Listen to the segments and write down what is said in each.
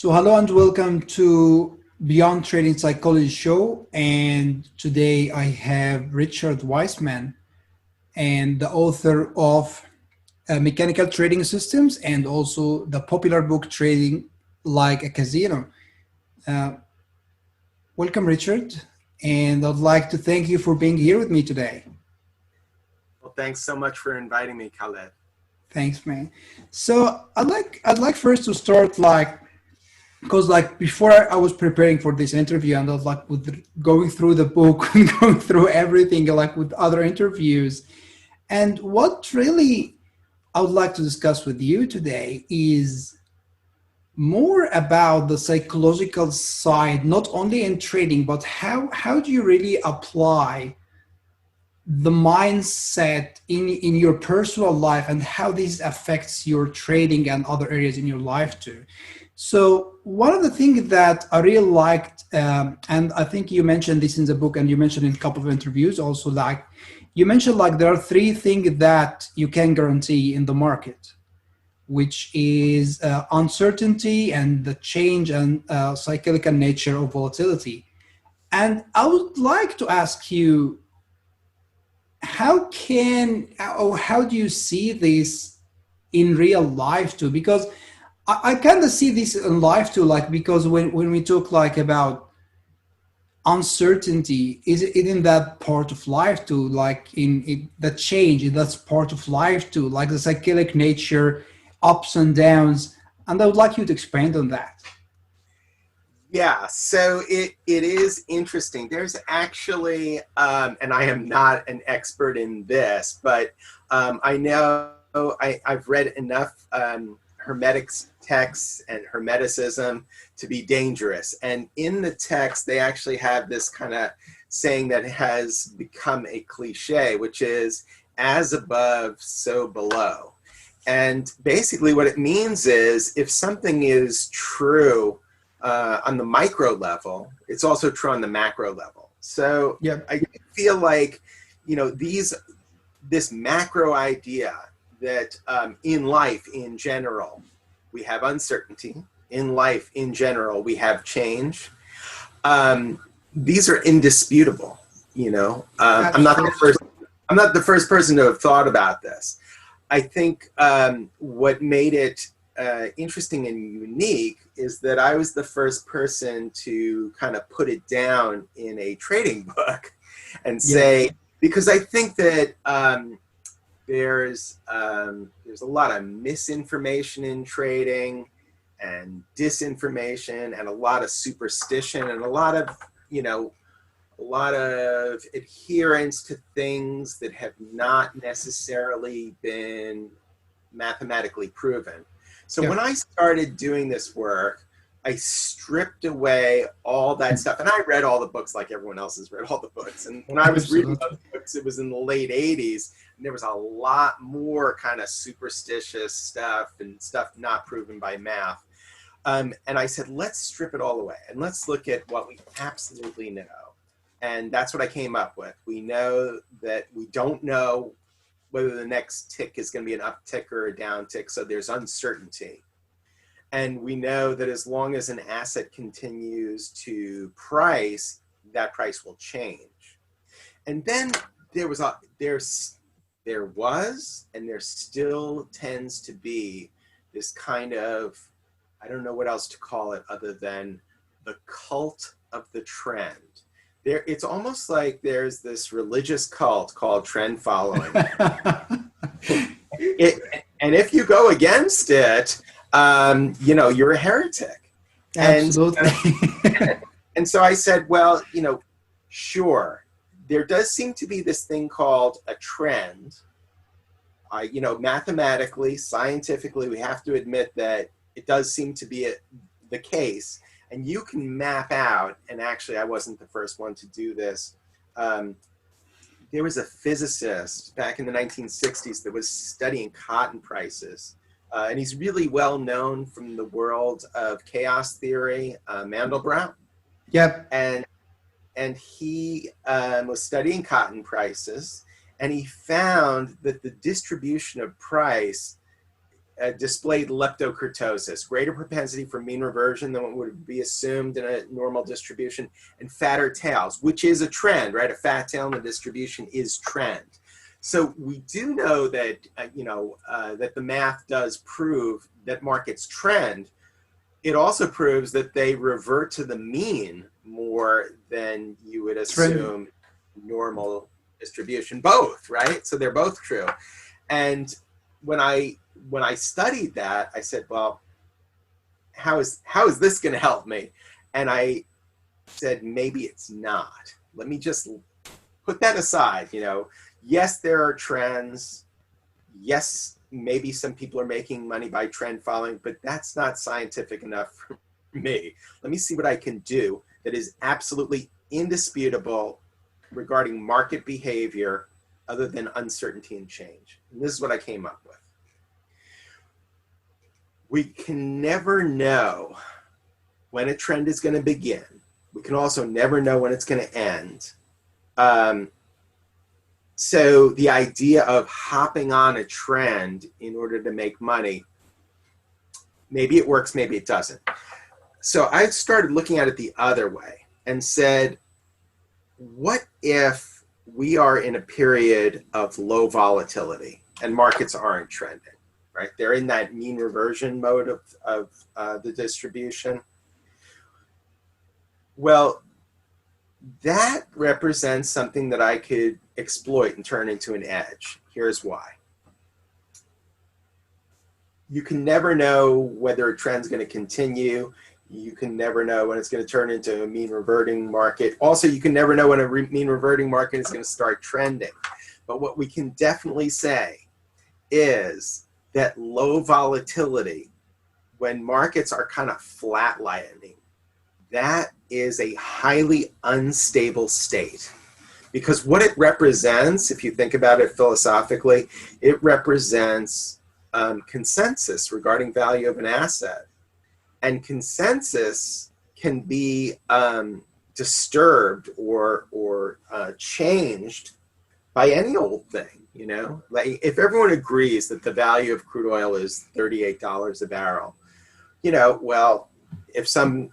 So hello and welcome to Beyond Trading Psychology Show. And today I have Richard Weissman, and the author of Mechanical Trading Systems and also the popular book Trading Like a Casino. Uh, Welcome, Richard. And I'd like to thank you for being here with me today. Well, thanks so much for inviting me, Khaled. Thanks, man. So I'd like first to start because before I was preparing for this interview and I was with going through the book and going through everything with other interviews. And what really I would like to discuss with you today is more about the psychological side, not only in trading, but how do you really apply the mindset in your personal life and how this affects your trading and other areas in your life too. So one of the things that I really liked, and I think you mentioned this in the book and you mentioned in a couple of interviews also, you mentioned there are three things that you can guarantee in the market, which is uncertainty and the change and cyclical nature of volatility. And I would like to ask you, how do you see this in real life too? Because I kind of see this in life too, because when we talk about uncertainty, is it in that part of life too, in the change, that's part of life too, like the cyclic nature, ups and downs. And I would like you to expand on that. Yeah, so it is interesting. There's actually, and I am not an expert in this, but I know I've read enough Hermetics texts and Hermeticism to be dangerous. And in the text, they actually have this kind of saying that has become a cliche, which is as above, so below. And basically what it means is if something is true on the micro level, it's also true on the macro level. So Yeah. I feel like, this macro idea that in life in general, we have uncertainty. In life in general, we have change. These are indisputable. I'm not the first. I'm not the first person to have thought about this. I think what made it interesting and unique is that I was the first person to kind of put it down in a trading book and say, because I think that there's a lot of misinformation in trading and disinformation and a lot of superstition and a lot of adherence to things that have not necessarily been mathematically proven. So when I started doing this work, I stripped away all that stuff. And I read all the books like everyone else has read all the books. And when I was reading those books, it was in the late 80s. And there was a lot more kind of superstitious stuff and stuff not proven by math. And I said, let's strip it all away. And let's look at what we absolutely know. And that's what I came up with. We know that we don't know whether the next tick is going to be an uptick or a down tick. So there's uncertainty. And we know that as long as an asset continues to price, that price will change. And then there was, and there still tends to be this kind of, I don't know what else to call it other than the cult of the trend. It's almost like there's this religious cult called trend following. And if you go against it, you're a heretic. Absolutely. And so I said, well, sure, there does seem to be this thing called a trend. Mathematically, scientifically, we have to admit that it does seem to be the case. And you can map out, and actually I wasn't the first one to do this. There was a physicist back in the 1960s that was studying cotton prices. And he's really well known from the world of chaos theory, Mandelbrot. Yep. And he was studying cotton prices, and he found that the distribution of price displayed leptokurtosis, greater propensity for mean reversion than what would be assumed in a normal distribution, and fatter tails, which is a trend, right? A fat tail in the distribution is trend. So we do know that, that the math does prove that markets trend. It also proves that they revert to the mean more than you would assume normal distribution, both, right? So they're both true. And when I studied that, I said, well, how is this going to help me? And I said, maybe it's not. Let me just put that aside. Yes, there are trends. Yes, maybe some people are making money by trend following, but that's not scientific enough for me. Let me see what I can do that is absolutely indisputable regarding market behavior other than uncertainty and change. And this is what I came up with. We can never know when a trend is going to begin. We can also never know when it's going to end. So the idea of hopping on a trend in order to make money, maybe it works, maybe it doesn't. So I started looking at it the other way and said, what if we are in a period of low volatility and markets aren't trending, right? They're in that mean reversion mode of the distribution. Well, that represents something that I could exploit and turn into an edge. Here's why. You can never know whether a trend's going to continue. You can never know when it's going to turn into a mean reverting market. Also, you can never know when a mean reverting market is going to start trending. But what we can definitely say is that low volatility, when markets are kind of flatlining, that is a highly unstable state. Because what it represents, if you think about it philosophically, it represents consensus regarding value of an asset. And consensus can be disturbed or changed by any old thing, Like if everyone agrees that the value of crude oil is $38 a barrel, well, if some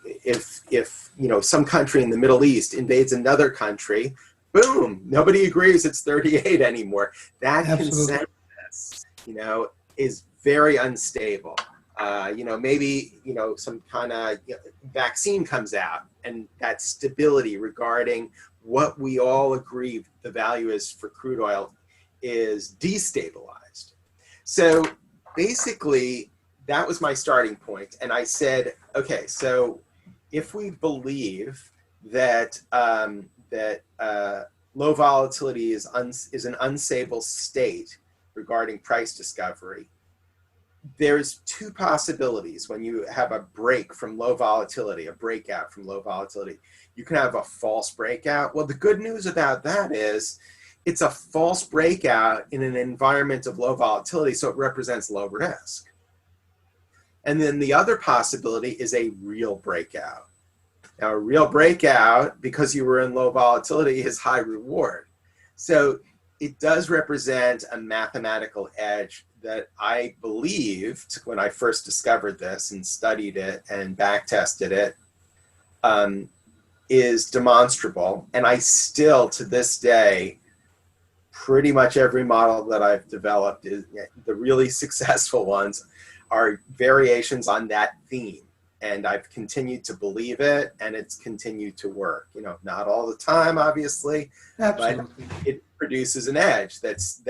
country in the Middle East invades another country, boom, nobody agrees it's 38 anymore. That Absolutely. consensus, is very unstable. Maybe, some kind of vaccine comes out and that stability regarding what we all agree the value is for crude oil is destabilized. So basically, that was my starting point. And I said, okay, so if we believe that low volatility is an unstable state regarding price discovery, there's two possibilities when you have a break from low volatility, a breakout from low volatility. You can have a false breakout. Well, the good news about that is it's a false breakout in an environment of low volatility, so it represents low risk. And then the other possibility is a real breakout. Now, a real breakout, because you were in low volatility, is high reward. So it does represent a mathematical edge that I believed when I first discovered this and studied it and back tested it, is demonstrable. And I still, to this day, pretty much every model that I've developed, the really successful ones, are variations on that theme. And I've continued to believe it, and it's continued to work. Not all the time, obviously, Absolutely. but it produces an edge that's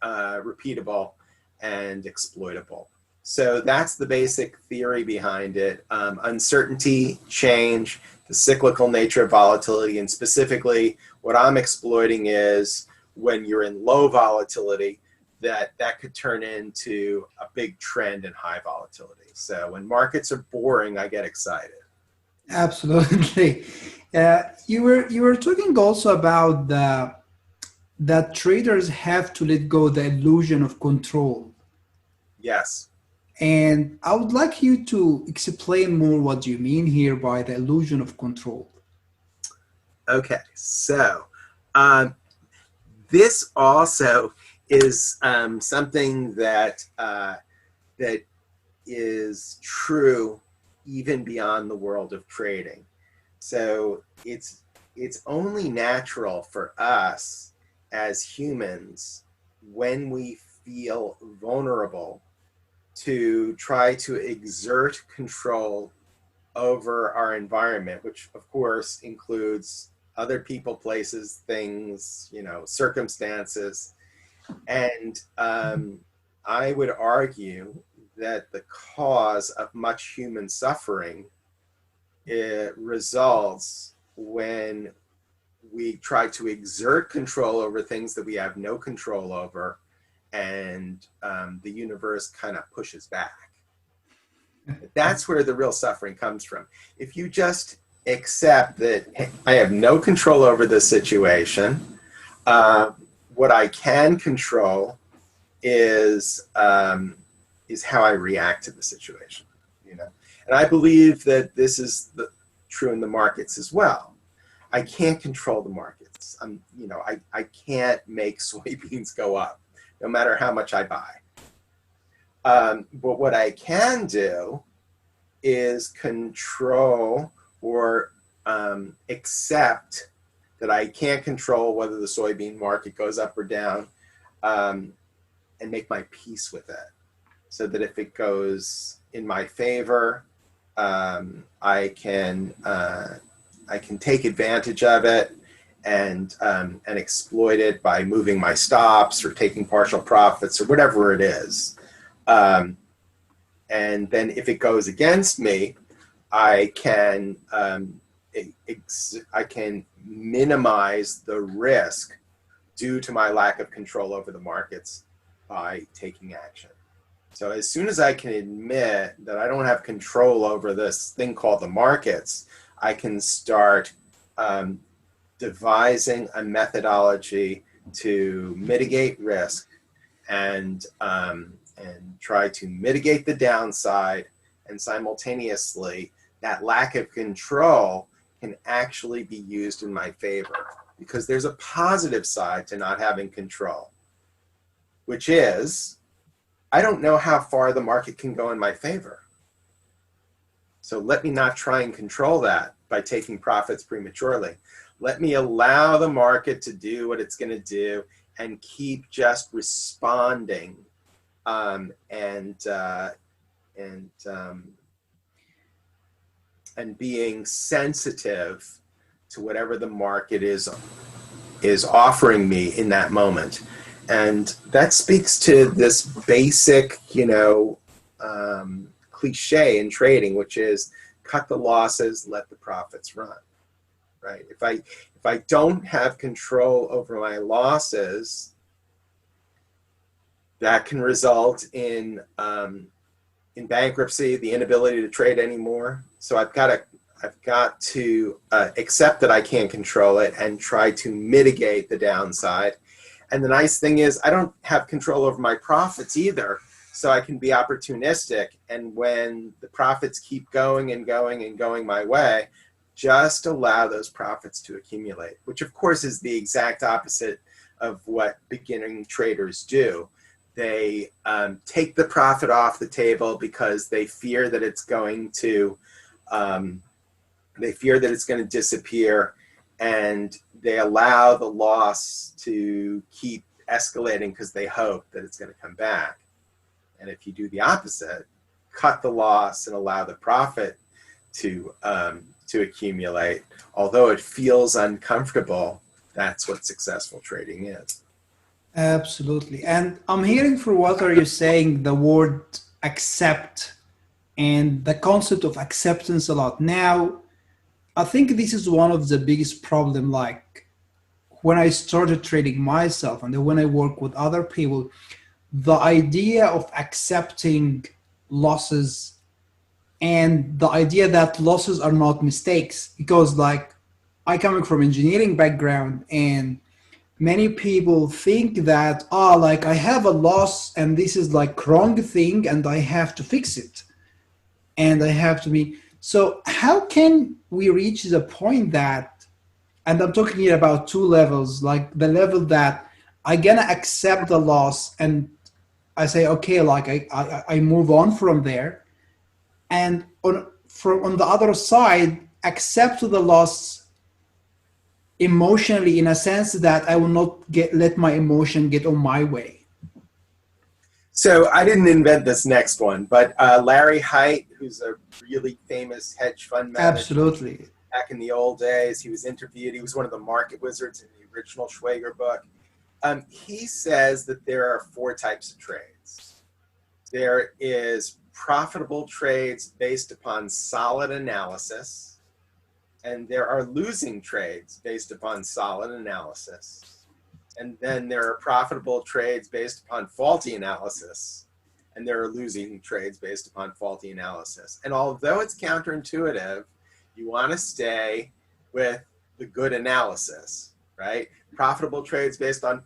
repeatable and exploitable. So that's the basic theory behind it. Uncertainty, change, the cyclical nature of volatility, and specifically what I'm exploiting is when you're in low volatility, that could turn into a big trend in high volatility. So when markets are boring, I get excited. Absolutely. You were talking also about that traders have to let go the illusion of control. Yes. And I would like you to explain more what you mean here by the illusion of control. Okay. So this also is something that that is true even beyond the world of trading. So it's only natural for us as humans, when we feel vulnerable, to try to exert control over our environment, which of course includes other people, places, things, circumstances. And I would argue that the cause of much human suffering, it results when we try to exert control over things that we have no control over, and the universe kind of pushes back. That's where the real suffering comes from. If you just accept that, hey, I have no control over this situation, what I can control is how I react to the situation, And I believe that this is true in the markets as well. I can't control the markets. I can't make soybeans go up, no matter how much I buy. But what I can do is control or accept that I can't control whether the soybean market goes up or down, and make my peace with it. So that if it goes in my favor, I can take advantage of it and exploit it by moving my stops or taking partial profits or whatever it is. And then if it goes against me, I can minimize the risk due to my lack of control over the markets by taking action. So as soon as I can admit that I don't have control over this thing called the markets, I can start devising a methodology to mitigate risk and try to mitigate the downside, and simultaneously that lack of control can actually be used in my favor, because there's a positive side to not having control, which is I don't know how far the market can go in my favor. So let me not try and control that by taking profits prematurely. Let me allow the market to do what it's going to do and keep just responding and being sensitive to whatever the market is offering me in that moment. And that speaks to this basic, cliche in trading, which is cut the losses, let the profits run. Right? If I don't have control over my losses, that can result in bankruptcy, the inability to trade anymore. So I've got to accept that I can't control it and try to mitigate the downside. And the nice thing is I don't have control over my profits either, so I can be opportunistic. And when the profits keep going and going and going my way, just allow those profits to accumulate, which of course is the exact opposite of what beginning traders do. They take the profit off the table because they fear that it's going to disappear, and they allow the loss to keep escalating because they hope that it's going to come back. And if you do the opposite, cut the loss and allow the profit to accumulate, although it feels uncomfortable, that's what successful trading is. Absolutely. And I'm hearing for what are you saying, the word accept and the concept of acceptance a lot. Now, I think this is one of the biggest problem, like when I started trading myself and then when I work with other people, the idea of accepting losses and the idea that losses are not mistakes, because like I coming from engineering background, and many people think that, like I have a loss and this is like wrong thing and I have to fix it. And I have to be, so how can we reach the point that, and I'm talking here about two levels, like the level that I'm gonna accept the loss and I say, okay, like I move on from there. And on the other side, accept the loss emotionally, in a sense that I will not let my emotion get on my way. So I didn't invent this next one, but Larry Hite, who's a really famous hedge fund manager Absolutely. back in the old days, he was interviewed. He was one of the market wizards in the original Schwager book. He says that there are 4 types of trades. There is profitable trades based upon solid analysis, and there are losing trades based upon solid analysis. And then there are profitable trades based upon faulty analysis, and there are losing trades based upon faulty analysis. And although it's counterintuitive, you want to stay with the good analysis, right? Profitable trades based on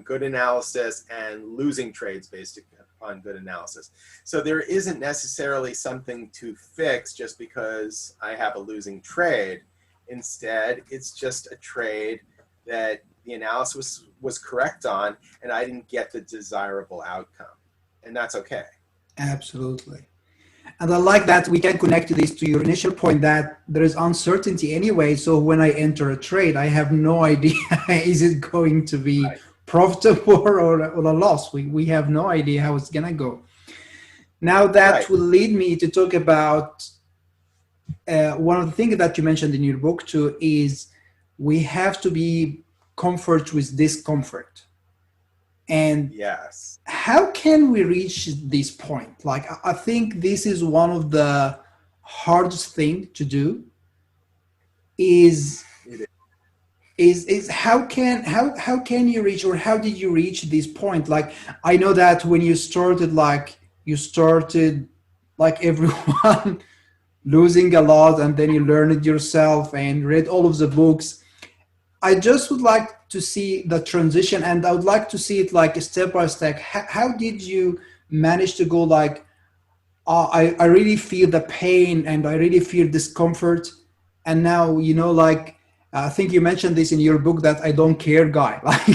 good analysis, and losing trades based on good analysis. So there isn't necessarily something to fix just because I have a losing trade. Instead, it's just a trade that the analysis was correct on, and I didn't get the desirable outcome. And that's okay. Absolutely. And I like that we can connect to this, to your initial point, that there is uncertainty anyway. So when I enter a trade, I have no idea, is it going to be profitable or a loss? We have no idea how it's going to go. Now that will lead me to talk about one of the things that you mentioned in your book too, is we have to be comfort with discomfort. And yes, how can we reach this point? Like, I think this is one of the hardest thing to do is how can you reach, or how did you reach this point? Like, I know that when you started like everyone losing a lot, and then you learned it yourself and read all of the books. I just would like to see the transition, and I would like to see it like step by step. How did you manage to go like, I really feel the pain and I really feel discomfort, and now, like, I think you mentioned this in your book, that I don't care guy. Like,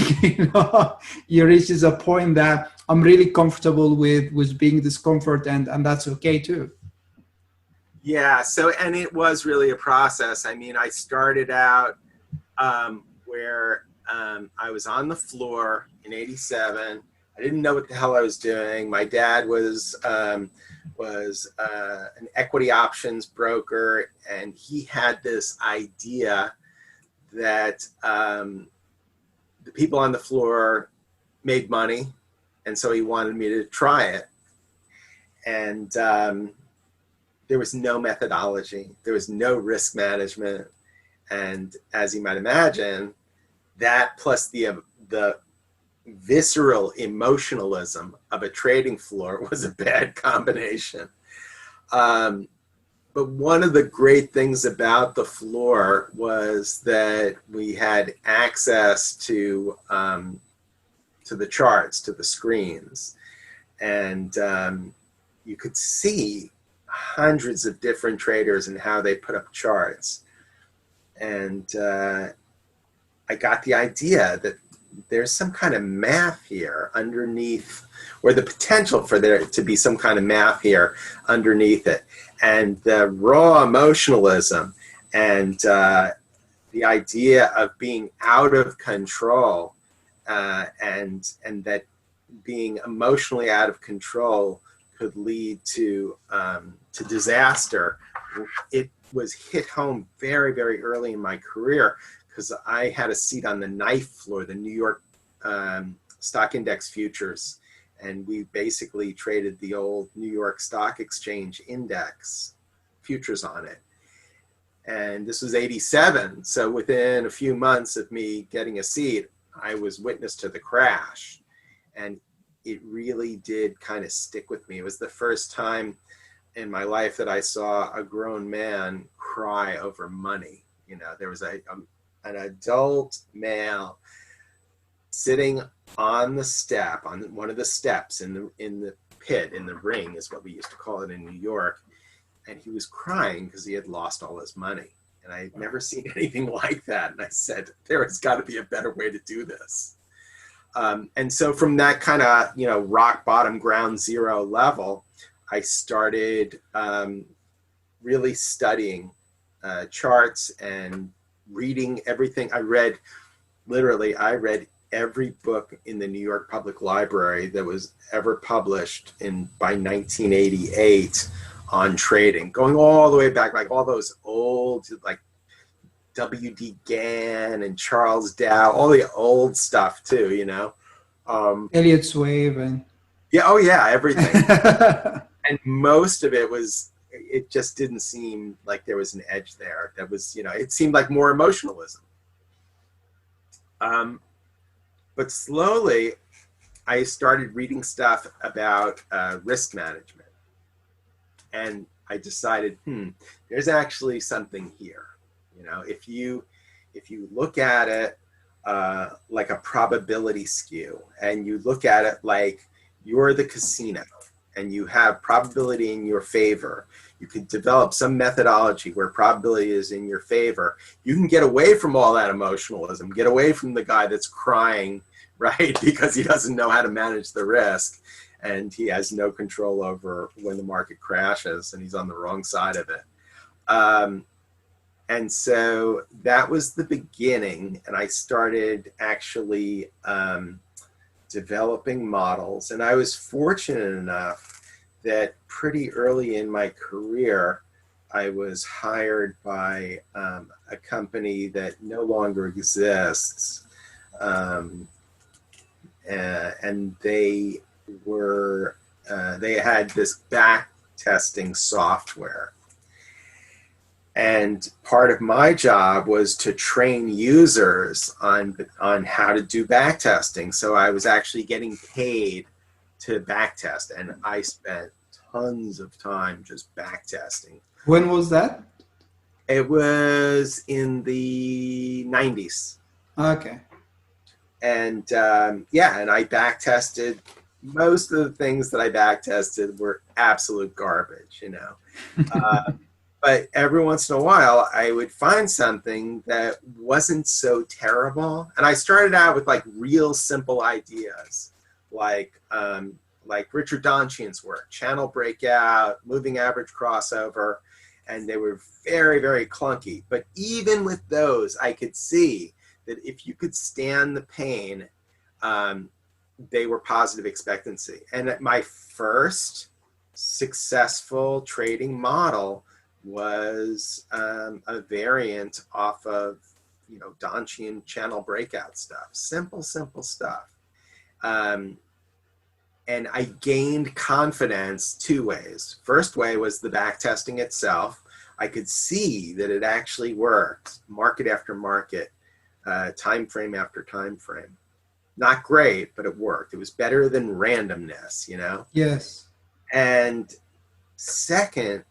you reaches a point that I'm really comfortable with being discomfort, and that's okay too. Yeah. So, and it was really a process. I mean, I started out where I was on the floor in '87. I didn't know what the hell I was doing. My dad was an equity options broker, and he had this idea that the people on the floor made money, and so he wanted me to try it. And there was no methodology. There was no risk management. And as you might imagine, that plus the visceral emotionalism of a trading floor was a bad combination. But one of the great things about the floor was that we had access to the charts, to the screens. And you could see hundreds of different traders and how they put up charts. And I got the idea that there's some kind of math here underneath, or the potential for there to be some kind of math here underneath it. And the raw emotionalism and the idea of being out of control, and that being emotionally out of control could lead to disaster. It was hit home very, very early in my career, because I had a seat on the knife floor, the New York stock index futures. And we basically traded the old New York Stock Exchange index futures on it. And this was '87. So within a few months of me getting a seat, I was witness to the crash. And it really did kind of stick with me. It was the first time in my life that I saw a grown man cry over money. You know, there was an adult male sitting on the step, on one of the steps in the pit, in the ring is what we used to call it in New York. And he was crying because he had lost all his money. And I had never seen anything like that. And I said, there has got to be a better way to do this. And so from that kind of, rock bottom ground zero level, I started really studying charts and reading everything. I read every book in the New York Public Library that was ever published by 1988 on trading, going all the way back, like all those old, like W.D. Gann and Charles Dow, all the old stuff too, Elliot's Wave and everything. And most of it just didn't seem like there was an edge there. That was, it seemed like more emotionalism. But slowly, I started reading stuff about risk management. And I decided, there's actually something here. If you look at it like a probability skew, and you look at it like you're the casino, and you have probability in your favor, you can develop some methodology where probability is in your favor. You can get away from all that emotionalism, get away from the guy that's crying, right? Because he doesn't know how to manage the risk, and he has no control over when the market crashes, and he's on the wrong side of it. And so that was the beginning, and I started actually developing models. And I was fortunate enough that pretty early in my career, I was hired by a company that no longer exists. And they had this back testing software. And part of my job was to train users on how to do back testing. So I was actually getting paid to back test, and I spent tons of time just back testing. When was that? It was in the 90s. Okay. And and I back tested. Most of the things that I back tested were absolute garbage, But every once in a while, I would find something that wasn't so terrible. And I started out with like real simple ideas, like Richard Donchian's work, channel breakout, moving average crossover, and they were very, very clunky. But even with those, I could see that if you could stand the pain, they were positive expectancy. And my first successful trading model was a variant off of Donchian channel breakout stuff. Simple stuff. And I gained confidence two ways. First way was the back testing itself. I could see that it actually worked, market after market, time frame after time frame. Not great, but it worked. It was better than randomness, Yes. And second,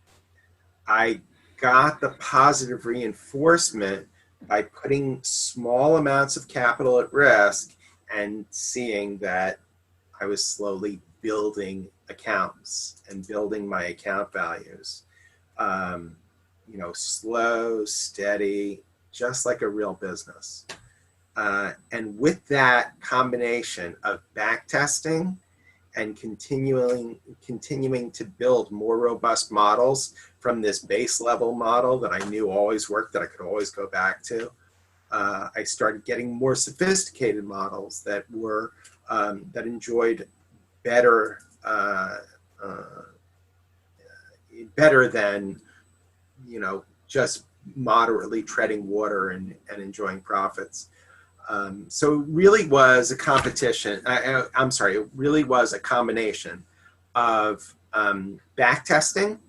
I got the positive reinforcement by putting small amounts of capital at risk and seeing that I was slowly building accounts and building my account values. Slow, steady, just like a real business. And with that combination of back testing and continuing to build more robust models from this base level model that I knew always worked, that I could always go back to, I started getting more sophisticated models that were that enjoyed better than just moderately treading water and enjoying profits. So it really was a competition. It really was a combination of back testing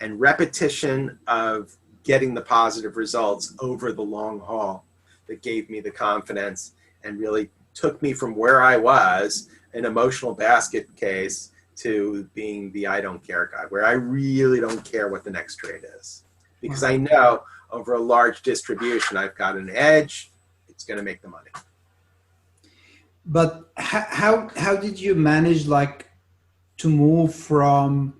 and repetition of getting the positive results over the long haul that gave me the confidence and really took me from where I was, an emotional basket case, to being the I don't care guy, where I really don't care what the next trade is. Because I know over a large distribution, I've got an edge. It's going to make the money. But how did you manage to move from,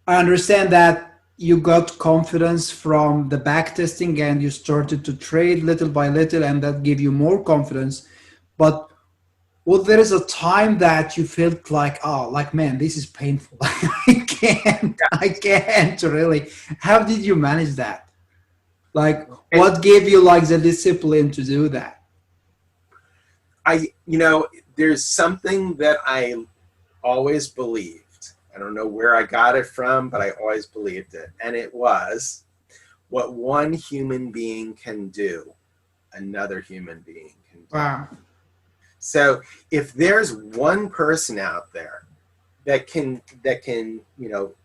I understand that you got confidence from the back testing and you started to trade little by little and that gave you more confidence. But well, there is a time that you felt like, oh, like, man, this is painful. I can't really. How did you manage that? Like, And what gave you like the discipline to do that? there's something that I always believed. I don't know where I got it from, but I always believed it. And it was, what one human being can do, another human being can do. Wow. So if there's one person out there that can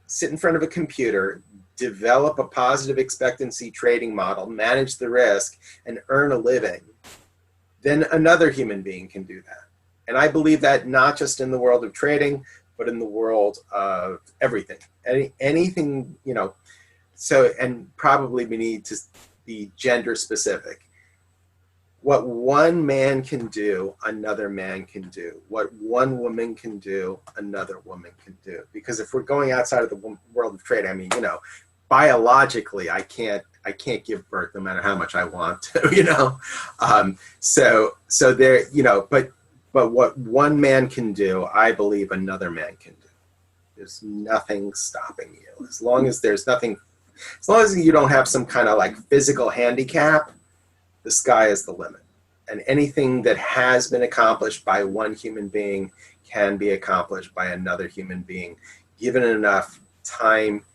sit in front of a computer, develop a positive expectancy trading model, manage the risk, and earn a living, then another human being can do that. And I believe that not just in the world of trading, but in the world of everything. Anything, so, and probably we need to be gender specific. What one man can do, another man can do. What one woman can do, another woman can do. Because if we're going outside of the world of trade, I mean, biologically, I can't give birth no matter how much I want to, So there, but what one man can do, I believe another man can do. There's nothing stopping you. As long as you don't have some kind of like physical handicap, the sky is the limit. And anything that has been accomplished by one human being can be accomplished by another human being, given enough time,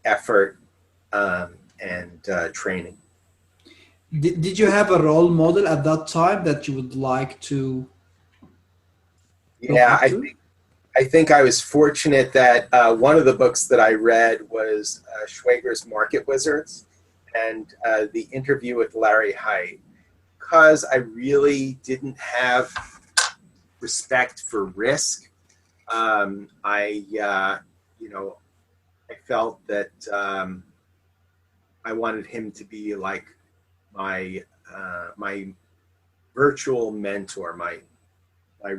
effort, and training. Did you have a role model at that time that you would like to look Yeah, up to? I think I was fortunate that one of the books that I read was Schwager's Market Wizards and the interview with Larry Hite, because I really didn't have respect for risk. I felt that I wanted him to be like my virtual mentor, my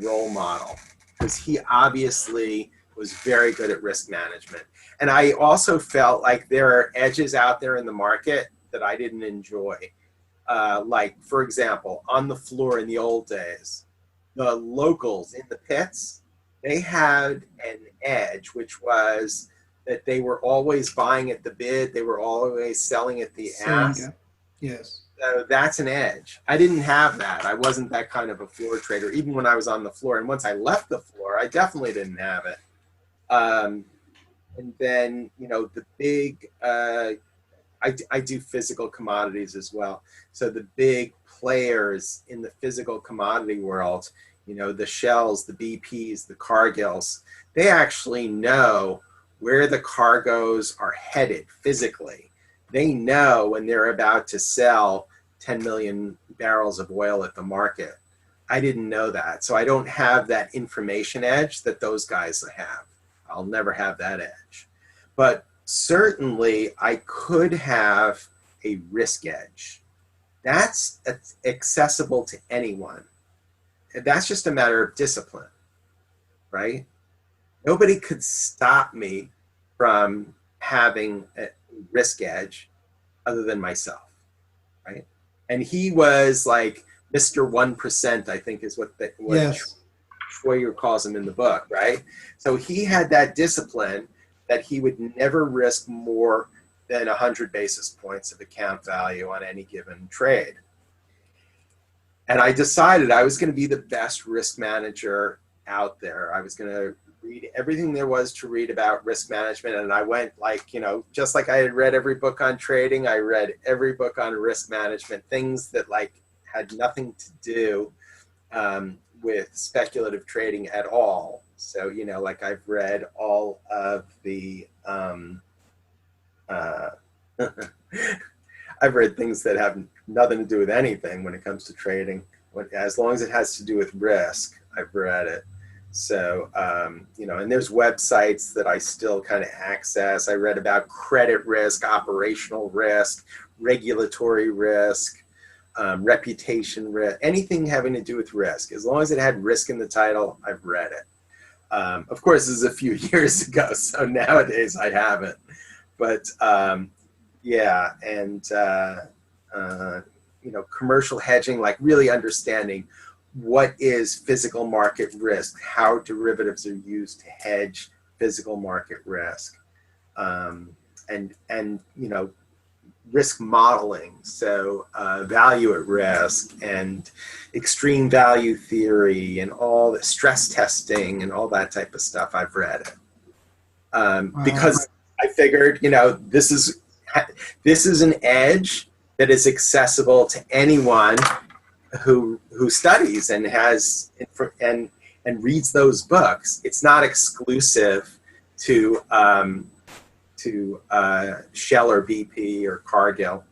role model, because he obviously was very good at risk management. And I also felt like there are edges out there in the market that I didn't enjoy. Like, for example, on the floor in the old days, the locals in the pits, they had an edge, which was that they were always buying at the bid. They were always selling at the ask. Yes. So that's an edge. I didn't have that. I wasn't that kind of a floor trader, even when I was on the floor. And once I left the floor, I definitely didn't have it. And then, the big, I do physical commodities as well. So the big players in the physical commodity world, the Shells, the BPs, the Cargills, they actually know where the cargoes are headed physically. They know when they're about to sell 10 million barrels of oil at the market. I didn't know that. So I don't have that information edge that those guys have. I'll never have that edge. But certainly I could have a risk edge. That's accessible to anyone. And that's just a matter of discipline, right? Nobody could stop me from having a risk edge other than myself, right? And he was like Mr. 1%, I think is what Yes. Schwager calls him in the book, right? So he had that discipline that he would never risk more than 100 basis points of account value on any given trade. And I decided I was going to be the best risk manager out there. I was going to read everything there was to read about risk management. And I went just like I had read every book on trading, I read every book on risk management, things that had nothing to do with speculative trading at all. So, I've read all of the, I've read things that have nothing to do with anything when it comes to trading. As long as it has to do with risk, I've read it. So, and there's websites that I still kind of access. I read about credit risk, operational risk, regulatory risk, reputation risk, anything having to do with risk. As long as it had risk in the title, I've read it. Of course, this is a few years ago, so nowadays I haven't. But yeah, and commercial hedging, like really understanding what is physical market risk, how derivatives are used to hedge physical market risk, and you know, risk modeling, so value at risk and extreme value theory and all the stress testing and all that type of stuff. I've read it because I figured, you know, this is an edge that is accessible to anyone who studies and has and reads those books. It's not exclusive to Shell or BP or Cargill.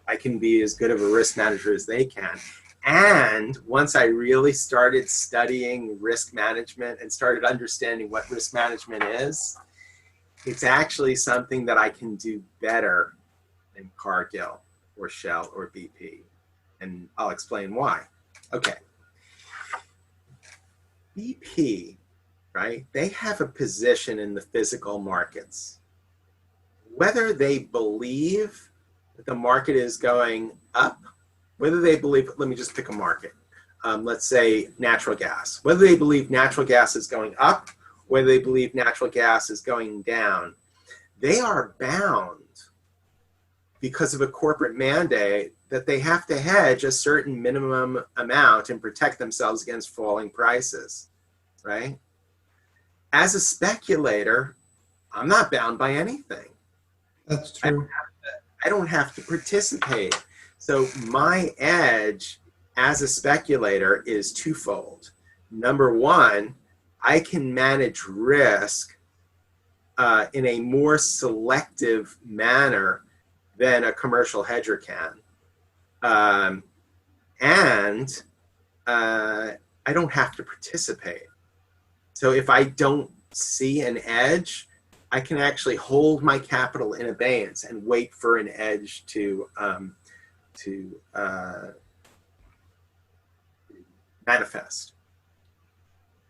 I can be as good of a risk manager as they can. And once I really started studying risk management and started understanding what risk management is, it's actually something that I can do better than Cargill or Shell or BP. And I'll explain why. Okay. BP, right? They have a position in the physical markets. Whether they believe that the market is going up, whether they believe, let me just pick a market. Let's say natural gas. Whether they believe natural gas is going up, whether they believe natural gas is going down, they are bound because of a corporate mandate that they have to hedge a certain minimum amount and protect themselves against falling prices, right? As a speculator, I'm not bound by anything. That's true. I don't have to participate. So my edge as a speculator is twofold. Number one, I can manage risk in a more selective manner than a commercial hedger can. And I don't have to participate. So if I don't see an edge, I can actually hold my capital in abeyance and wait for an edge to manifest.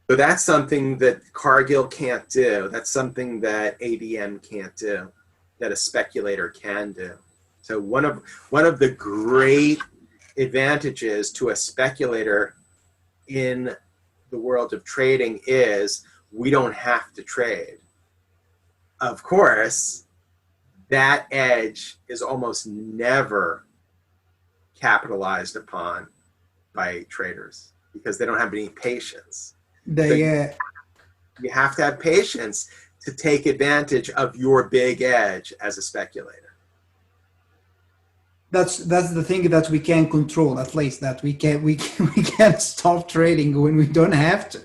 So that's something that Cargill can't do. That's something that ADM can't do, that a speculator can do. So one of the great advantages to a speculator in the world of trading is we don't have to trade. Of course, that edge is almost never capitalized upon by traders because they don't have any patience. So you have to have patience to take advantage of your big edge as a speculator. That's the thing that we can control, at least that we can't stop trading when we don't have to.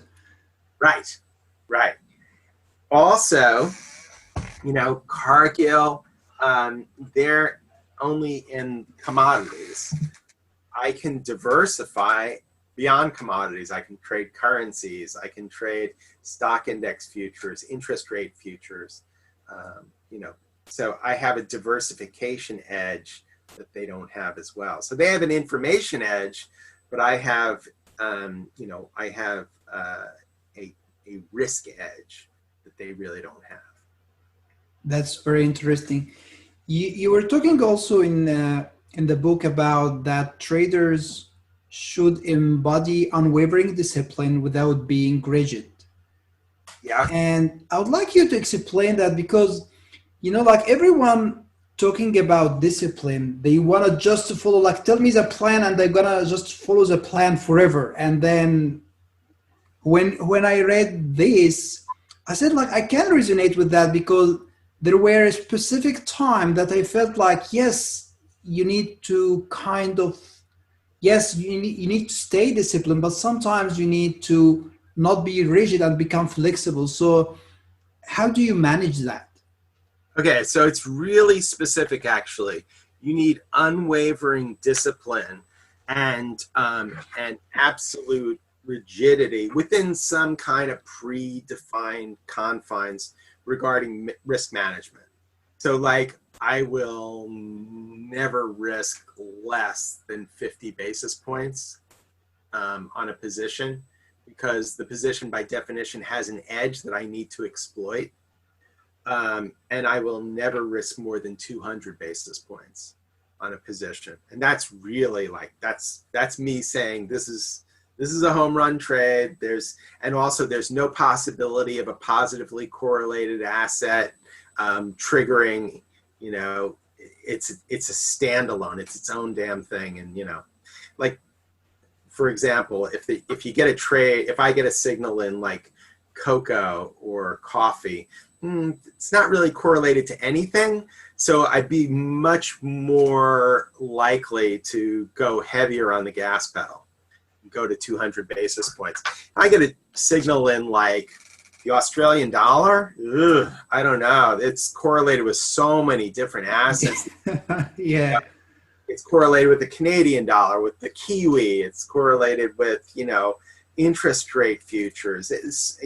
Right. Also, you know, Cargill, they're only in commodities. I can diversify beyond commodities. I can trade currencies. I can trade stock index futures, interest rate futures. You know, so I have a diversification edge that they don't have as well. So they have an information edge, but I have, you know, I have a risk edge that they really don't have. That's very interesting. You were talking also in the book about that traders should embody unwavering discipline without being rigid. Yeah. And I would like you to explain that because, you know, like everyone talking about discipline, they want to just follow, like, tell me the plan and they're going to just follow the plan forever. And then when I read this, I said, like, I can resonate with that because there were a specific time that I felt like, yes, you need to kind of, yes, you need to stay disciplined, but sometimes you need to not be rigid and become flexible. So how do you manage that? Okay, so it's really specific, actually. You need unwavering discipline and absolute rigidity within some kind of predefined confines regarding risk management. So, like, I will never risk less than 50 basis points on a position because the position by definition has an edge that I need to exploit. And I will never risk more than 200 basis points on a position. And that's really like, that's me saying this is This is a home run trade. And also there's no possibility of a positively correlated asset triggering, it's a standalone, it's its own damn thing. And, like, for example, if you get a trade, if I get a signal in like cocoa or coffee, it's not really correlated to anything. So I'd be much more likely to go heavier on the gas pedal, go to 200 basis points. I get a signal in like the Australian dollar. I don't know. It's correlated with so many different assets. Yeah. It's correlated with the Canadian dollar, with the Kiwi. It's correlated with, interest rate futures. It's,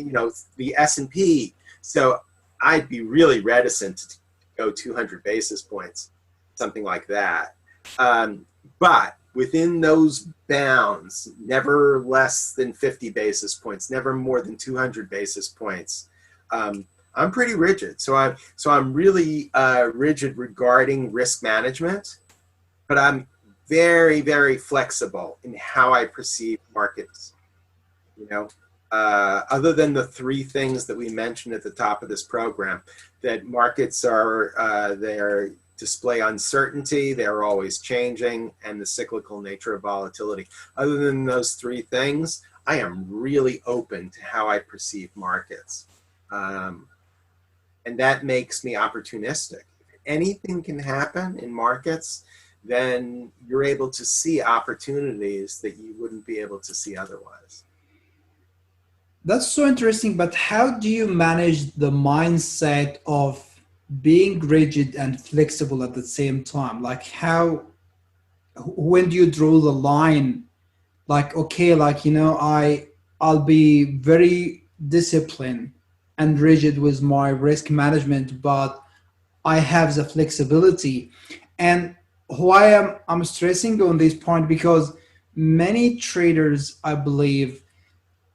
the S&P. So I'd be really reticent to go 200 basis points, something like that. But within those bounds, never less than 50 basis points, never more than 200 basis points. I'm pretty rigid. So I'm really rigid regarding risk management, but I'm very, very flexible in how I perceive markets. Other than the three things that we mentioned at the top of this program, that markets are they display uncertainty, they're always changing, and the cyclical nature of volatility. Other than those three things, I am really open to how I perceive markets. And that makes me opportunistic. If anything can happen in markets, then you're able to see opportunities that you wouldn't be able to see otherwise. That's so interesting, but how do you manage the mindset of being rigid and flexible at the same time? Like when do you draw the line? Like, okay, like, I'll be very disciplined and rigid with my risk management, but I have the flexibility. And why I'm stressing on this point, because many traders, I believe,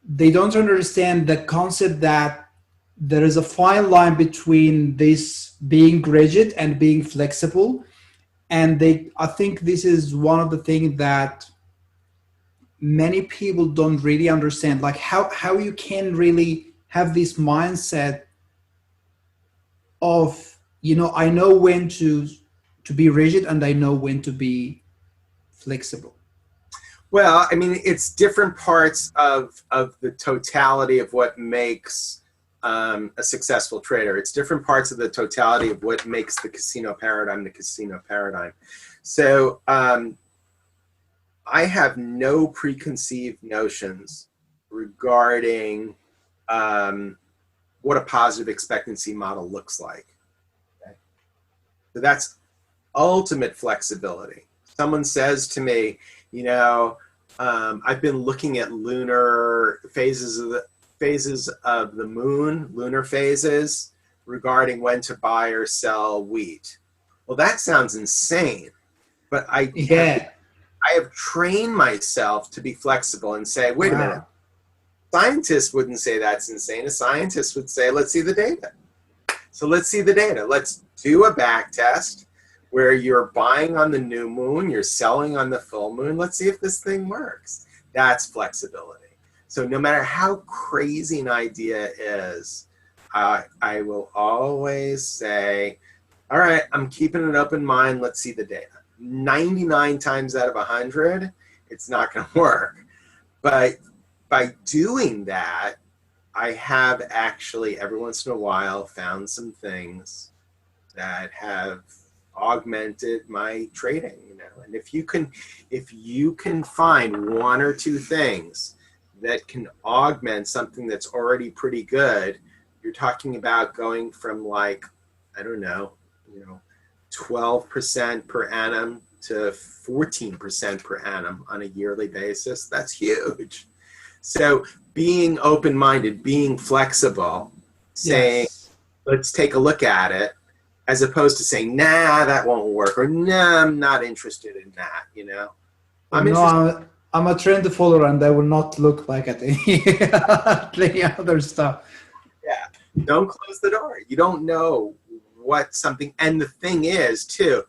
they don't understand the concept that there is a fine line between this being rigid and being flexible. And I think this is one of the things that many people don't really understand, like how you can really have this mindset of, I know when to be rigid and I know when to be flexible. Well, I mean, it's different parts of the totality of what makes a successful trader. It's different parts of the totality of what makes the casino paradigm the casino paradigm. So I have no preconceived notions regarding what a positive expectancy model looks like. Okay? So that's ultimate flexibility. Someone says to me, I've been looking at lunar phases of the moon, lunar phases, regarding when to buy or sell wheat. Well, that sounds insane, but I have trained myself to be flexible and say, wait a minute. Scientists wouldn't say that's insane. A scientist would say, let's see the data. So let's see the data. Let's do a back test where you're buying on the new moon, you're selling on the full moon. Let's see if this thing works. That's flexibility. So no matter how crazy an idea is, I will always say, all right, I'm keeping an open mind. Let's see the data. 99 times out of 100, it's not going to work. But by doing that, I have actually every once in a while found some things that have augmented my trading, and if you can find one or two things that can augment something that's already pretty good, you're talking about going from like, I don't know, 12% per annum to 14% per annum on a yearly basis. That's huge. So being open-minded, being flexible, saying, let's take a look at it, as opposed to saying, nah, that won't work, or nah, I'm not interested in that, I'm a trend follower and I will not look like at any other stuff. Yeah, don't close the door. You don't know what something, and the thing is, too,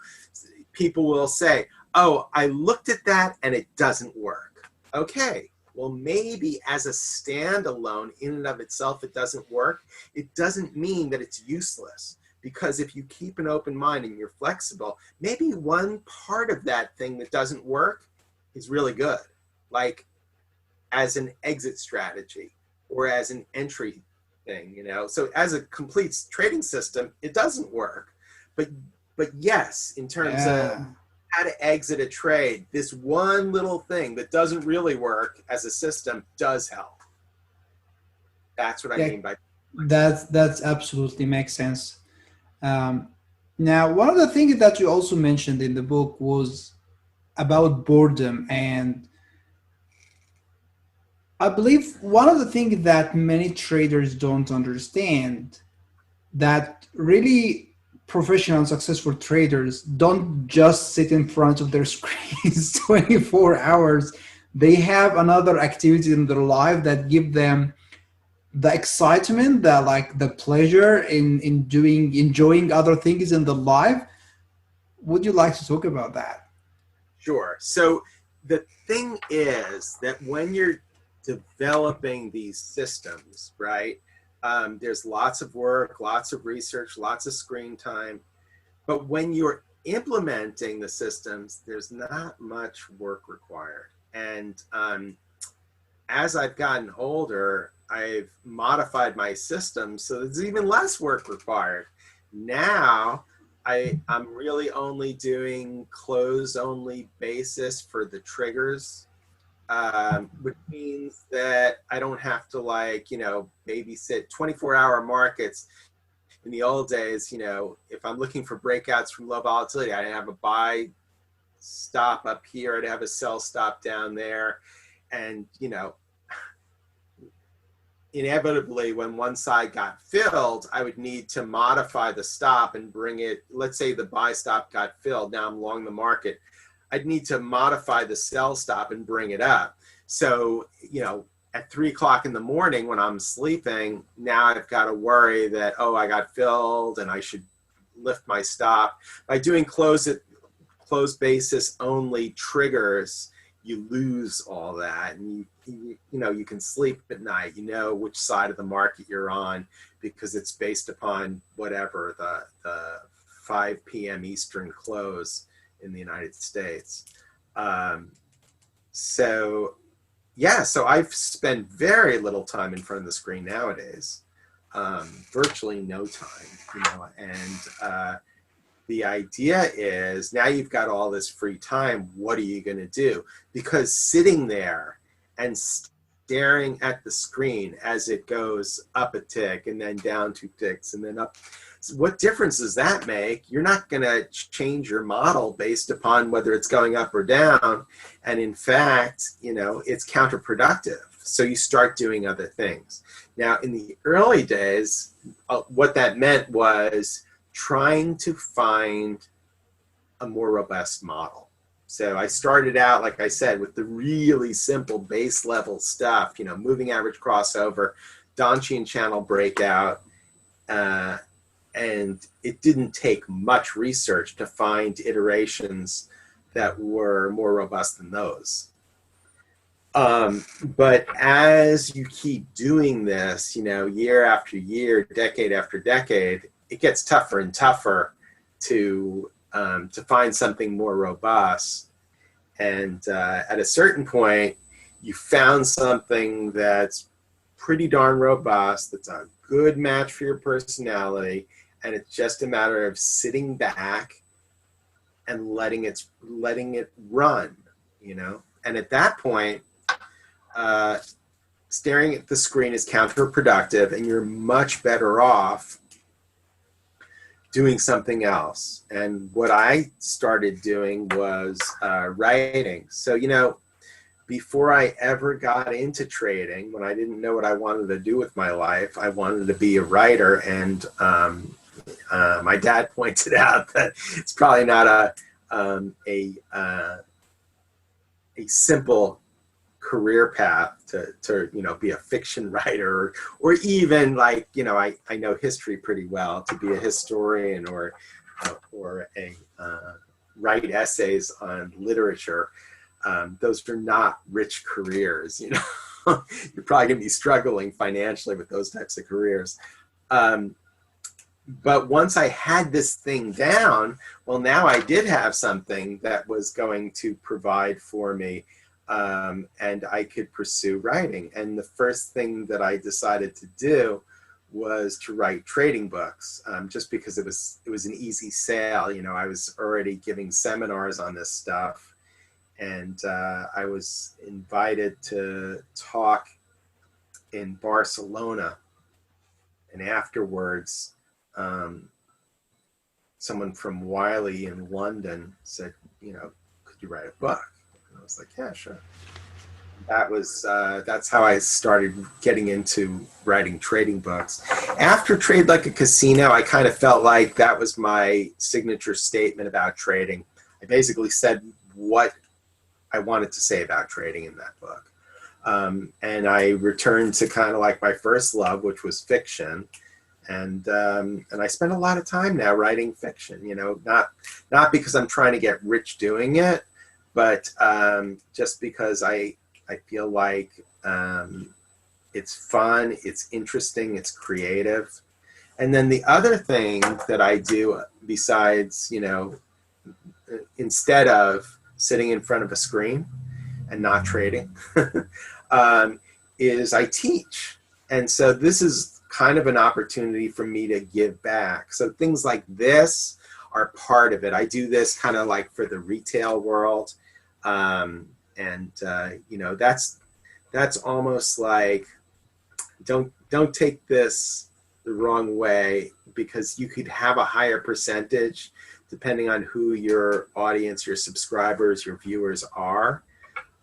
people will say, oh, I looked at that and it doesn't work. Okay, Well, maybe as a standalone in and of itself, it doesn't work. It doesn't mean that it's useless, because if you keep an open mind and you're flexible, maybe one part of that thing that doesn't work is really good, like as an exit strategy or as an entry thing, you know? So as a complete trading system, it doesn't work. But yes, in terms of how to exit a trade, this one little thing that doesn't really work as a system does help. That's what I mean by that's absolutely makes sense. Now, one of the things that you also mentioned in the book was about boredom, and I believe one of the things that many traders don't understand, that really professional and successful traders don't just sit in front of their screens 24 hours. They have another activity in their life that give them the excitement, the pleasure in enjoying other things in the life. Would you like to talk about that? Sure. So the thing is that when you're developing these systems, right, there's lots of work, lots of research, lots of screen time. But when you're implementing the systems, there's not much work required. And as I've gotten older, I've modified my system so there's even less work required. Now, I'm really only doing close-only basis for the triggers, which means that I don't have to, like, you know, babysit 24-hour markets. In the old days, you know, if I'm looking for breakouts from low volatility, I'd have a buy stop up here, I'd have a sell stop down there. And, you know, inevitably when one side got filled, I would need to modify the stop and bring it, let's say the buy stop got filled, now I'm long the market. I'd need to modify the sell stop and bring it up. So, you know, at 3 o'clock in the morning when I'm sleeping, now I've got to worry that, oh, I got filled and I should lift my stop. By doing close basis only triggers, you lose all that, and you know, you can sleep at night. You know which side of the market you're on because it's based upon whatever the 5 p.m. Eastern close in the United States. So yeah, so I've spent very little time in front of the screen nowadays, virtually no time, you know, and the idea is now you've got all this free time, what are you going to do? Because sitting there and staring at the screen as it goes up a tick and then down 2 ticks and then up, so what difference does that make? You're not going to change your model based upon whether it's going up or down. And in fact, you know, it's counterproductive. So you start doing other things. Now, in the early days, what that meant was trying to find a more robust model. So I started out, like I said, with the really simple base level stuff, you know, moving average crossover, Donchian channel breakout, and it didn't take much research to find iterations that were more robust than those. But as you keep doing this, you know, year after year, decade after decade, it gets tougher and tougher to find something more robust. And at a certain point, you found something that's pretty darn robust, that's a good match for your personality, and it's just a matter of sitting back and letting it run, you know. And at that point, staring at the screen is counterproductive, and you're much better off doing something else. And what I started doing was writing. So, you know, before I ever got into trading, when I didn't know what I wanted to do with my life, I wanted to be a writer. And my dad pointed out that it's probably not a simple career path to you know, be a fiction writer, or even, like, you know, I know history pretty well, to be a historian or write essays on literature. those are not rich careers, you know. You're probably going to be struggling financially with those types of careers. But once I had this thing down, well, now I did have something that was going to provide for me, and I could pursue writing. And the first thing that I decided to do was to write trading books, just because it was an easy sale. You know, I was already giving seminars on this stuff, and I was invited to talk in Barcelona, and afterwards, someone from Wiley in London said, you know, could you write a book? And I was like, yeah, sure. That's how I started getting into writing trading books. After Trade Like a Casino, I kind of felt like that was my signature statement about trading. I basically said what I wanted to say about trading in that book. And I returned to kind of like my first love, which was fiction. And I spend a lot of time now writing fiction, you know, not because I'm trying to get rich doing it, but just because I feel like it's fun, it's interesting, it's creative. And then the other thing that I do besides, you know, instead of sitting in front of a screen and not trading, is I teach. And so this is kind of an opportunity for me to give back. So things like this are part of it. I do this kind of like for the retail world. You know, that's almost like, don't take this the wrong way, because you could have a higher percentage depending on who your audience, your subscribers, your viewers are.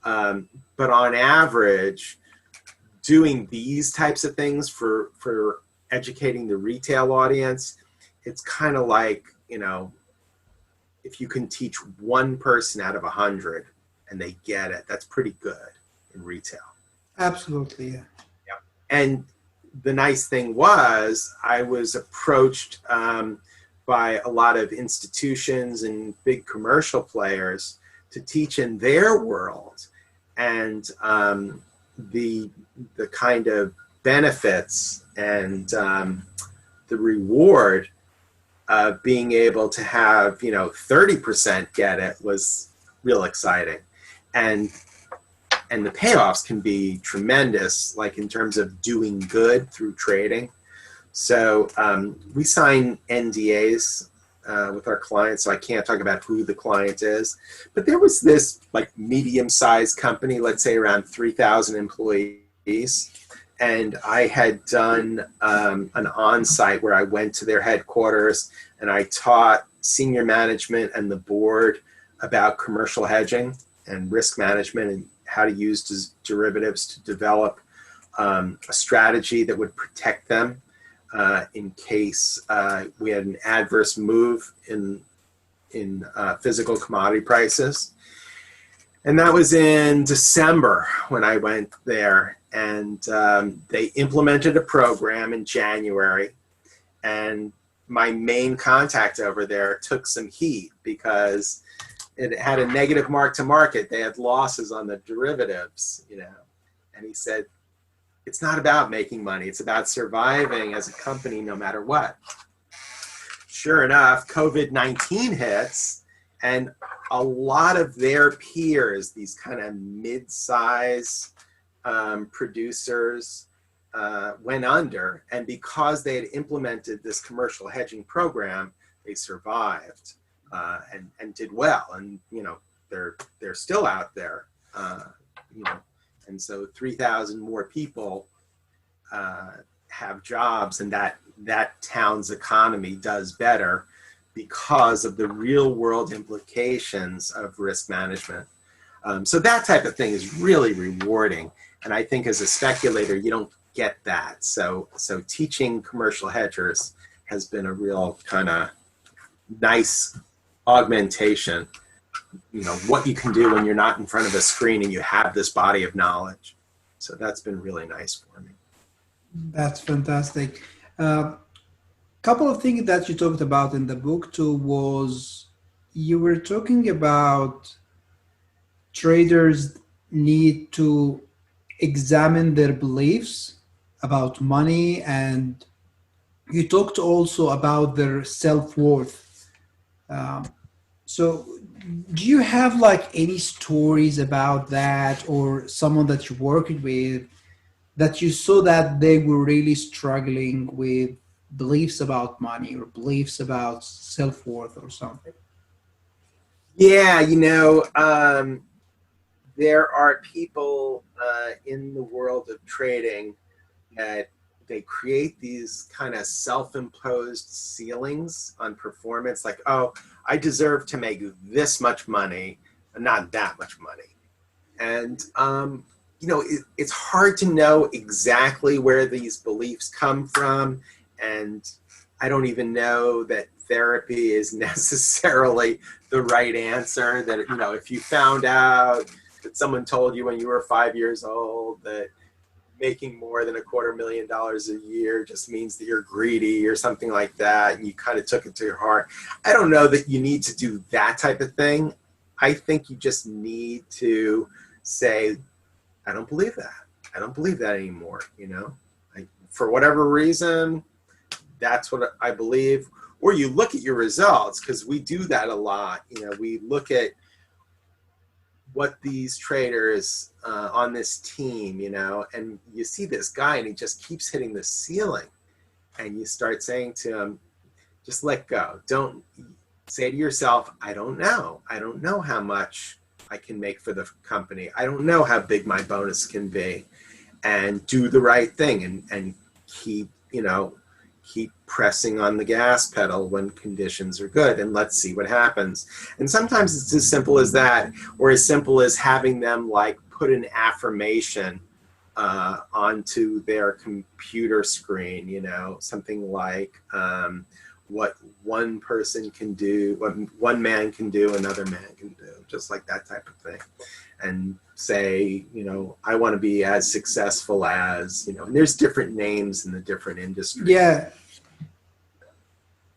But on average, doing these types of things for educating the retail audience, it's kind of like, you know, if you can teach one person out of 100 and they get it, that's pretty good in retail. Absolutely, yeah. Yeah. And the nice thing was I was approached by a lot of institutions and big commercial players to teach in their world. And the kind of benefits and the reward of being able to have, you know, 30% get it was real exciting. And the payoffs can be tremendous, like in terms of doing good through trading. So we sign NDAs with our clients, so I can't talk about who the client is. But there was this like medium-sized company, let's say around 3,000 employees, and I had done an on-site where I went to their headquarters and I taught senior management and the board about commercial hedging and risk management and how to use derivatives to develop a strategy that would protect them in case we had an adverse move in physical commodity prices. And that was in December when I went there, and they implemented a program in January, and my main contact over there took some heat because it had a negative mark to market. They had losses on the derivatives, you know, and he said, it's not about making money. It's about surviving as a company no matter what. Sure enough, COVID-19 hits, and a lot of their peers, these kind of mid-size producers, went under. And because they had implemented this commercial hedging program, they survived and did well. And, you know, they're still out there, you know. And so 3,000 more people have jobs, and that town's economy does better because of the real world implications of risk management. So that type of thing is really rewarding. And I think as a speculator, you don't get that. So teaching commercial hedgers has been a real kind of nice augmentation. You know, what you can do when you're not in front of a screen and you have this body of knowledge. So that's been really nice for me. That's fantastic. Couple of things that you talked about in the book too was you were talking about traders need to examine their beliefs about money, and you talked also about their self-worth. Um, so do you have like any stories about that, or someone that you worked with that you saw that they were really struggling with beliefs about money or beliefs about self-worth or something? Yeah, there are people in the world of trading that they create these kind of self-imposed ceilings on performance, like, oh, I deserve to make this much money, not that much money. And it's hard to know exactly where these beliefs come from, and I don't even know that therapy is necessarily the right answer. That, if you found out that someone told you when you were 5 years old that making more than $250,000 a year just means that you're greedy or something like that, and you kind of took it to your heart. I don't know that you need to do that type of thing. I think you just need to say, I don't believe that. I don't believe that anymore. For whatever reason, that's what I believe. Or you look at your results, because we do that a lot. We look at what these traders on this team, and you see this guy and he just keeps hitting the ceiling, and you start saying to him, just let go. Don't say to yourself, I don't know. I don't know how much I can make for the company. I don't know how big my bonus can be. And do the right thing, and keep, keep pressing on the gas pedal when conditions are good, and let's see what happens. And sometimes it's as simple as that, or as simple as having them like put an affirmation onto their computer screen, something like what one person can do, what one man can do, another man can do, just like that type of thing. And say, I want to be as successful as, and there's different names in the different industries. Yeah,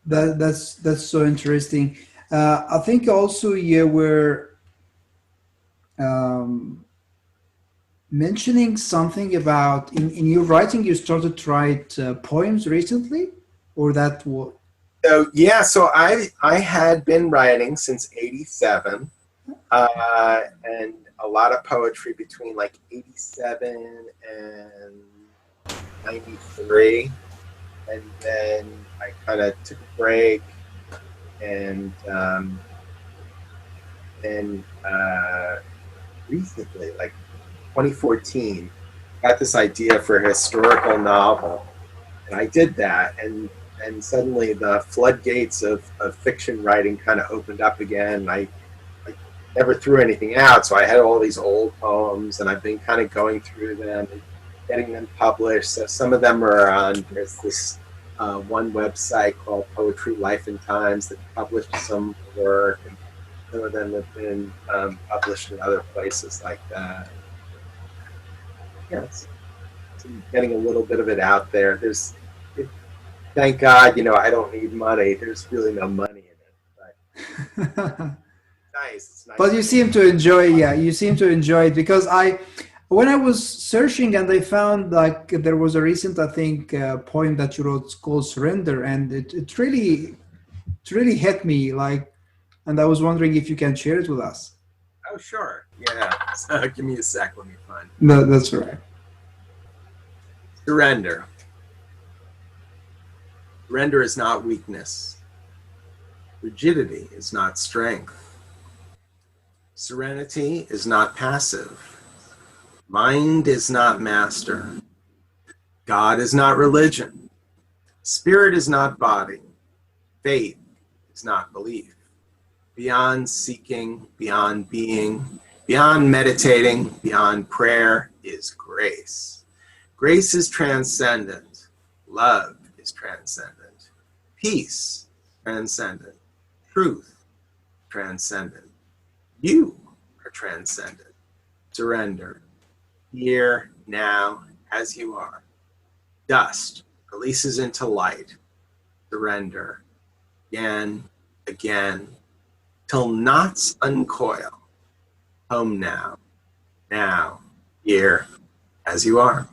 that's so interesting. I think also you were um, mentioning something about in your writing. You started to write poems recently, or that was So yeah, so I had been writing since '87, and a lot of poetry between like '87 and '93, and then I kind of took a break, and then recently, like 2014, got this idea for a historical novel, and I did that, and suddenly the floodgates of fiction writing kind of opened up again. I never threw anything out, so I had all these old poems, and I've been kind of going through them and getting them published. So some of them are on, there's this one website called Poetry Life and Times that published some work, and some of them have been published in other places like that. Yes, so getting a little bit of it out there. Thank God, I don't need money. There's really no money in it, but nice. It's nice. but you seem to enjoy, yeah, you seem to enjoy it, because when I was searching and I found like there was a recent, I think, poem that you wrote called Surrender, and it really hit me, like, and I was wondering if you can share it with us. Oh, sure. Yeah. So give me a sec. Let me find. No, that's right. Surrender. Surrender is not weakness. Rigidity is not strength. Serenity is not passive. Mind is not master. God is not religion. Spirit is not body. Faith is not belief. Beyond seeking, beyond being, beyond meditating, beyond prayer is grace. Grace is transcendent. Love is transcendent. Peace, transcendent. Truth, transcendent. You are transcendent. Surrender. Here, now, as you are. Dust releases into light. Surrender. Again, again, till knots uncoil. home now, here, as you are.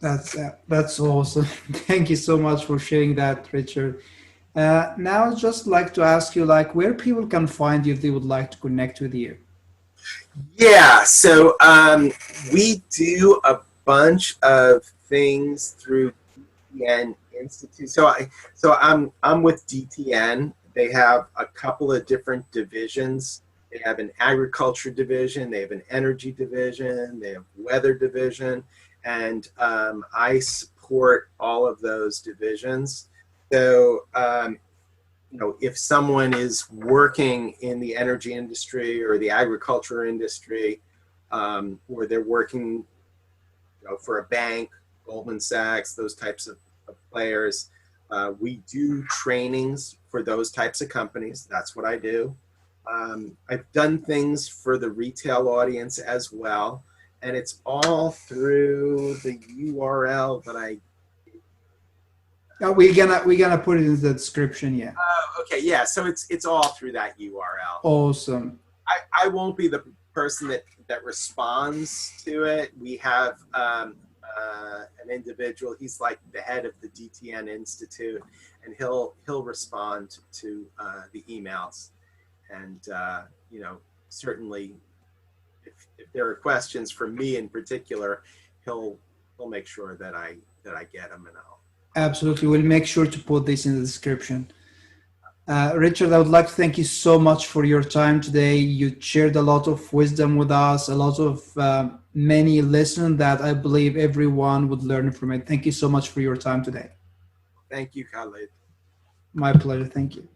That's awesome. Thank you so much for sharing that, Richard. Now, I'd just like to ask you, like, where people can find you if they would like to connect with you. Yeah, so we do a bunch of things through DTN Institute. I'm with DTN. They have a couple of different divisions. They have an agriculture division, they have an energy division, they have weather division, and I support all of those divisions. So if someone is working in the energy industry or the agriculture industry, or they're working for a bank, Goldman Sachs, those types of players, we do trainings for those types of companies. That's what I do. I've done things for the retail audience as well, and it's all through the URL that I. We're gonna put it in the description. Yeah. Okay, yeah. So it's all through that URL. Awesome. I won't be the person that responds to it. We have an individual. He's like the head of the DTN Institute, and he'll respond to the emails. And certainly, if there are questions from me in particular, he'll make sure that I get them, and I'll. Absolutely. We'll make sure to put this in the description. Richard, I would like to thank you so much for your time today. You shared a lot of wisdom with us, a lot of many lessons that I believe everyone would learn from it. Thank you so much for your time today. Thank you, Khaled. My pleasure. Thank you.